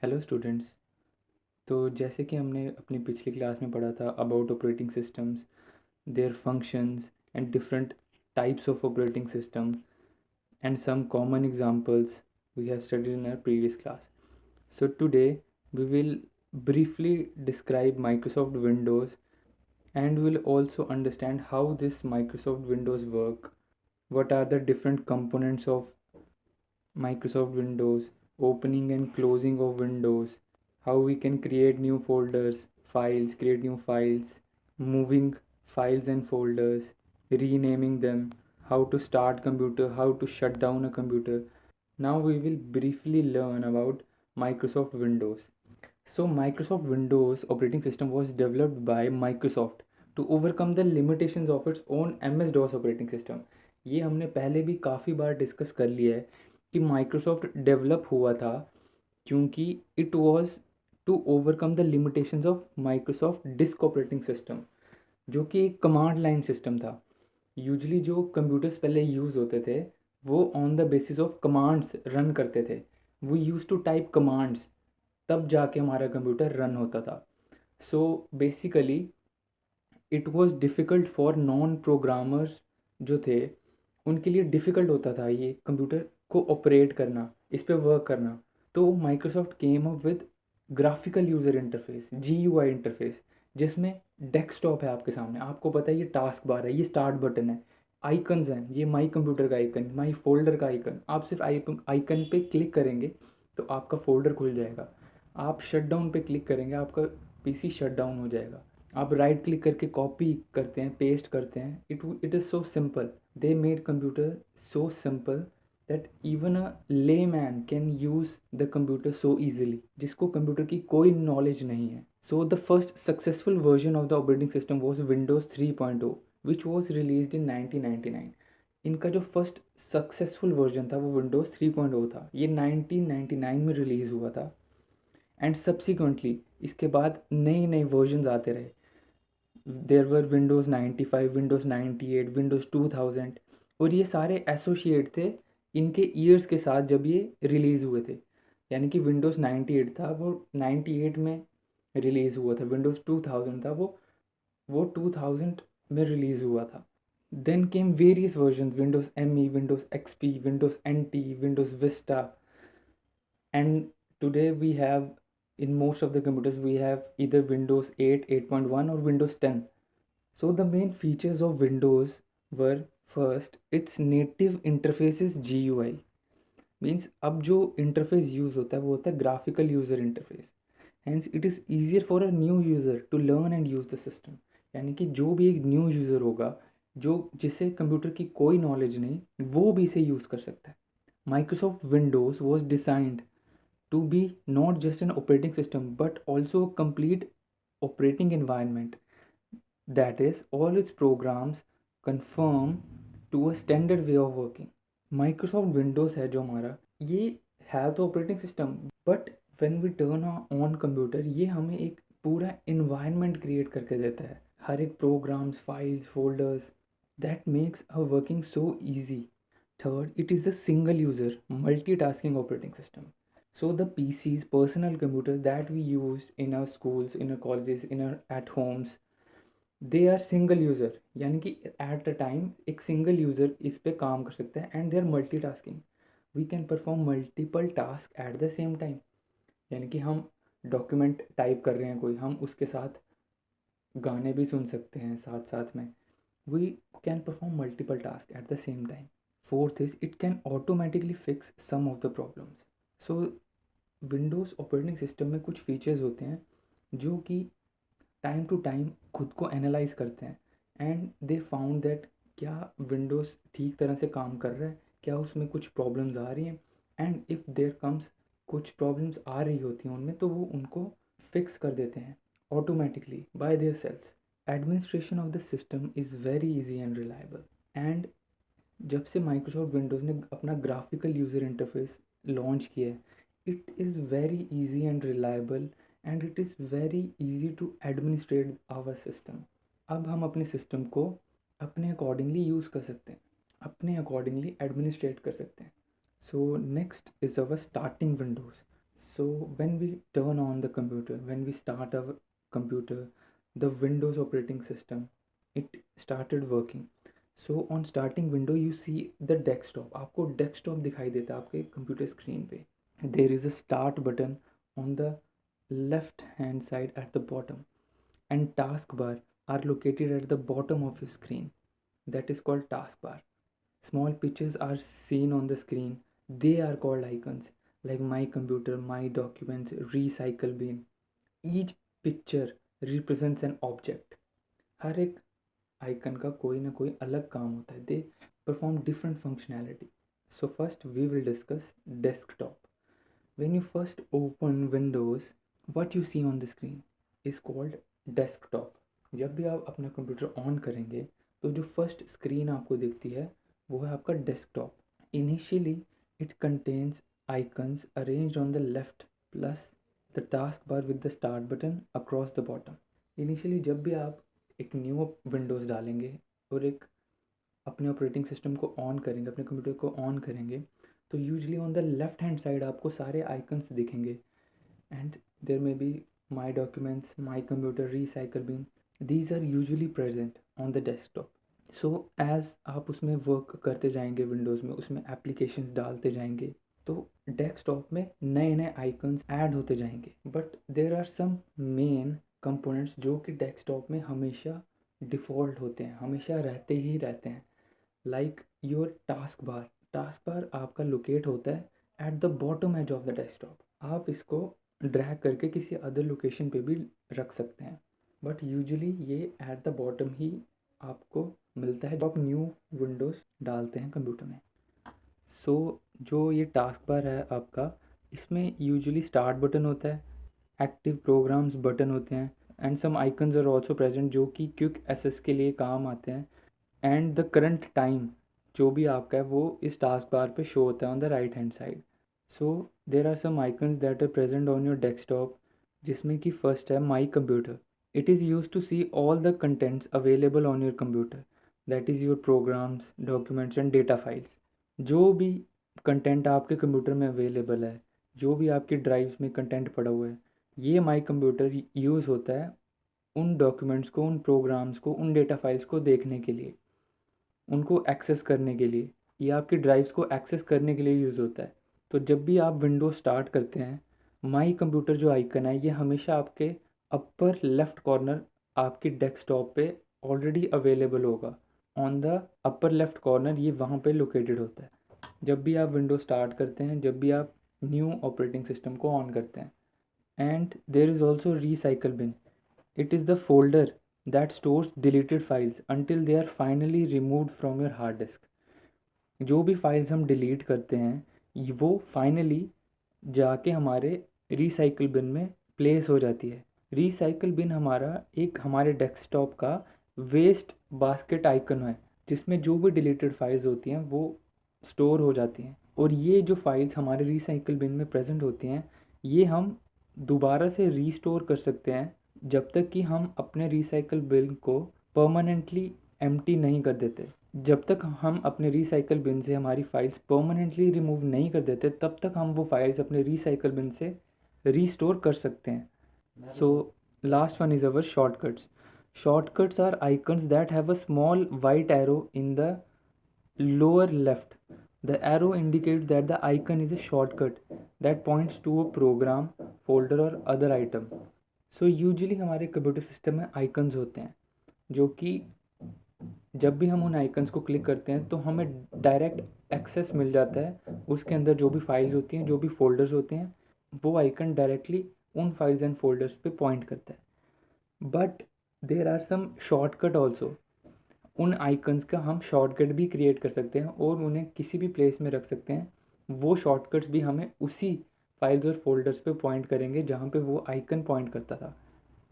Hello students. तो जैसे कि हमने अपनी पिछली क्लास में पढ़ा था about operating systems, their functions and different types of operating system and some common examples we have studied in our previous class. So today we will briefly describe Microsoft Windows, and we'll also understand how this Microsoft Windows work, what are the different components of Microsoft Windows, opening and closing of Windows, how we can create new folders, files, create new files, moving files and folders, renaming them, how to start computer, how to shut down a computer. Now we will briefly learn about Microsoft Windows. So Microsoft Windows operating system was developed by Microsoft to overcome the limitations of its own MS-DOS operating system. ये हमने पहले भी काफ़ी बार discuss कर लिया है कि Microsoft develop हुआ था क्योंकि it was to overcome the limitations of Microsoft disk operating system, जो कि एक कमांड लाइन सिस्टम था. यूजली जो कंप्यूटर्स पहले यूज़ होते थे वो on the basis of commands run करते थे. We use to type commands, तब जाके हमारा कंप्यूटर रन होता था. So basically it was difficult for non programmers जो थे, उनके लिए डिफ़िकल्ट होता था ये कंप्यूटर को ऑपरेट करना, इस पे वर्क करना. तो Microsoft came up with graphical user interface, GUI interface, जिसमें डेस्कटॉप है आपके सामने, आपको पता है ये टास्क बार है, ये स्टार्ट बटन है, आइकन्स हैं, ये माई कंप्यूटर का आइकन, माई फोल्डर का आइकन. आप सिर्फ आइकन पे क्लिक करेंगे तो आपका फोल्डर खुल जाएगा. आप शट डाउन पे क्लिक करेंगे, आपका PC शट डाउन हो जाएगा. आप राइट क्लिक करके कॉपी करते हैं, पेस्ट करते हैं. It is so simple. They made computer so simple that even a layman can use the computer so easily, जिसको कंप्यूटर की कोई नॉलेज नहीं है. So the first successful version of the operating system was Windows 3.0 which was released in 1999. इनका जो first successful version था वो Windows 3.0 था. ये 1999 में रिलीज़ हुआ था. एंड सब्सिक्वेंटली इसके बाद नए नए वर्जन आते रहे. देर वर विंडोज़ 95, विंडोज़ 98, विंडोज़ 2000, और ये एसोशिएट थे इनके ईयर्स के साथ जब ये रिलीज़ हुए थे. यानी कि विंडोज़ 98 था वो 98 में रिलीज़ हुआ था, विंडोज़ 2000 था वो 2000 में रिलीज़ हुआ था. Then came various version, Windows ME, Windows XP, Windows NT, Windows Vista, and today we have, in most of the computers we have either Windows 8, 8.1 or Windows 10. So the main features of Windows were, first, its native interface is GUI. Means अब जो interface use होता है वो होता है graphical user interface. Hence it is easier for a new user to learn and use the system. यानी कि जो भी एक न्यू यूज़र होगा, जो जिसे कंप्यूटर की कोई नॉलेज नहीं, वो भी इसे यूज़ कर सकता है. Microsoft Windows was designed to be not just an operating system but also a complete operating environment, that is all its programs conform to a standard way of working. Microsoft Windows है जो हमारा, ये है तो operating system, but when we turn on computer ये हमें एक पूरा इन्वायरमेंट क्रिएट करके देता है. हर एक programs, files, folders, that makes a working so easy. Third, it is a single user multitasking operating system. So the PCs, personal computers that we used in our schools, in our colleges, in our at homes, they are single user. यानी कि at a time एक single user इस पे काम कर सकता है, and they are multitasking. We can perform multiple tasks at the same time. यानी कि हम डॉक्यूमेंट टाइप कर रहे हैं कोई, हम उसके साथ गाने भी सुन सकते हैं साथ साथ में. We can perform multiple tasks at the same time. Fourth is it can automatically fix some of the problems. So Windows operating system में कुछ फीचर्स होते हैं जो कि टाइम टू टाइम खुद को एनालाइज करते हैं, एंड दे फाउंड दैट क्या विंडोज़ ठीक तरह से काम कर रहा है, क्या उसमें कुछ प्रॉब्लम्स आ रही हैं. एंड इफ़ देयर कम्स, कुछ प्रॉब्लम्स आ रही होती हैं उनमें, तो वो उनको फिक्स कर देते हैं automatically by their selves. Administration of the system is very easy and reliable. And जब से माइक्रोसॉफ्ट विंडोज़ ने अपना ग्राफिकल यूज़र इंटरफेस लॉन्च किया है, it is very easy and reliable, and it is very easy to administrate our system. अब हम अपने system को अपने अकॉर्डिंगली यूज़ कर सकते हैं, अपने अकॉर्डिंगली एडमिनिस्ट्रेट कर सकते हैं. So next is our starting Windows. So when we turn on the computer, when we start our computer, the Windows operating system, it started working. So on starting window you see the desktop, आपको desktop दिखाई देता है आपके computer screen पे. There is a start button on the left hand side at the bottom, and taskbar are located at the bottom of your screen. That is called taskbar. Small pictures are seen on the screen. They are called icons, like my computer, my documents, recycle bin. Each picture represents an object. हर एक icon का कोई ना कोई अलग काम होता है. They perform different functionality. So first we will discuss desktop. When you first open Windows, what you see on the screen is called desktop. जब भी आप अपना कंप्यूटर ऑन करेंगे तो जो फर्स्ट स्क्रीन आपको दिखती है वो है आपका desktop. Initially it contains icons arranged on the left plus the taskbar with the start button across the bottom. Initially जब भी आप एक न्यू विंडोज़ डालेंगे और एक अपने ऑपरेटिंग सिस्टम को ऑन करेंगे, अपने कंप्यूटर को ऑन करेंगे, तो usually on the left hand side आपको सारे आइकन्स दिखेंगे. And there may be my documents, my computer, recycle bin. These are usually present on the desktop. So as आप उसमें वर्क करते जाएंगे विंडोज़ में, उसमें एप्लीकेशंस डालते जाएंगे, तो डेस्कटॉप में नए नए आइकन्स ऐड होते जाएंगे. But there are some main components जो कि डेस्कटॉप में हमेशा डिफ़ॉल्ट होते हैं, हमेशा रहते ही रहते हैं. Like your task bar. Task bar आपका लोकेट होता है at the bottom edge of the desktop. आप इसको ड्रैग करके किसी अदर लोकेशन पे भी रख सकते हैं, बट यूजुअली ये एट द बॉटम ही आपको मिलता है जब आप न्यू विंडोज़ डालते हैं कंप्यूटर में. सो जो ये टास्क बार है आपका, इसमें यूजुअली स्टार्ट बटन होता है, एक्टिव प्रोग्राम्स बटन होते हैं, and some icons are also present जो कि क्विक एक्सेस के लिए काम आते हैं. एंड द करंट टाइम जो भी आपका है वो इस टास्क बार पे शो होता है on the right hand side. So there are some icons that are present on your desktop, जिसमें कि फर्स्ट है my computer. It is use to see all the contents available on your computer. That is your programs, documents and data files. जो भी content आपके computer में available है, जो भी आपके ड्राइव्स में कंटेंट पड़ा हुआ है, ये माई कंप्यूटर यूज़ होता है उन डॉक्यूमेंट्स को, उन प्रोग्राम्स को, उन डेटा फाइल्स को देखने के लिए, उनको एक्सेस करने के लिए, या आपकी ड्राइव्स को एक्सेस करने के लिए यूज़ होता है. तो जब भी आप विंडोज स्टार्ट करते हैं, माई कंप्यूटर जो आइकन है ये हमेशा आपके अपर लेफ़्ट कॉर्नर आपके डेस्कटॉप पे ऑलरेडी अवेलेबल होगा. On the upper left corner ये वहाँ पे लोकेटेड होता है जब भी आप विंडोज स्टार्ट करते हैं, जब भी आप न्यू ऑपरेटिंग सिस्टम को ऑन करते हैं. And there is also recycle bin. It is the folder that stores deleted files until they are finally removed from your hard disk. जो भी फाइल्स हम डिलीट करते हैं वो फाइनली जाके हमारे रिसाइकल बिन में प्लेस हो जाती है. रिसाइकल बिन हमारा एक हमारे डेस्कटॉप का वेस्ट बास्केट आइकन है, जिसमें जो भी डिलीटेड फाइल्स होती हैं वो स्टोर हो जाती हैं. और ये जो फाइल्स हमारे रिसाइकल बिन में प्रेजेंट होती हैं, ये हम दोबारा से रीस्टोर कर सकते हैं जब तक कि हम अपने रिसाइकल बिन को परमानेंटली एम्प्टी नहीं कर देते. जब तक हम अपने रिसाइकल बिन से हमारी फाइल्स परमानेंटली रिमूव नहीं कर देते, तब तक हम वो फाइल्स अपने रिसाइकल बिन से रीस्टोर कर सकते हैं. So last one is our shortcuts. Shortcuts are icons that have a small white arrow in the lower left. The arrow indicates that the icon is a shortcut that points to a program, folder or other item. So usually हमारे computer system में icons होते हैं जो कि जब भी हम उन आइकन्स को क्लिक करते हैं तो हमें डायरेक्ट एक्सेस मिल जाता है. उसके अंदर जो भी फाइल्स होती हैं, जो भी फोल्डर्स होते हैं, वो आइकन डायरेक्टली उन फाइल्स एंड फोल्डर्स पे पॉइंट करता है. But there are some shortcut also. उन आइकन्स का हम शॉर्टकट भी क्रिएट कर सकते हैं और उन्हें किसी भी प्लेस में रख सकते हैं. वो शॉर्टकट्स भी हमें उसी फाइल्स और फोल्डर्स पे पॉइंट करेंगे जहाँ पे वो आइकन पॉइंट करता था.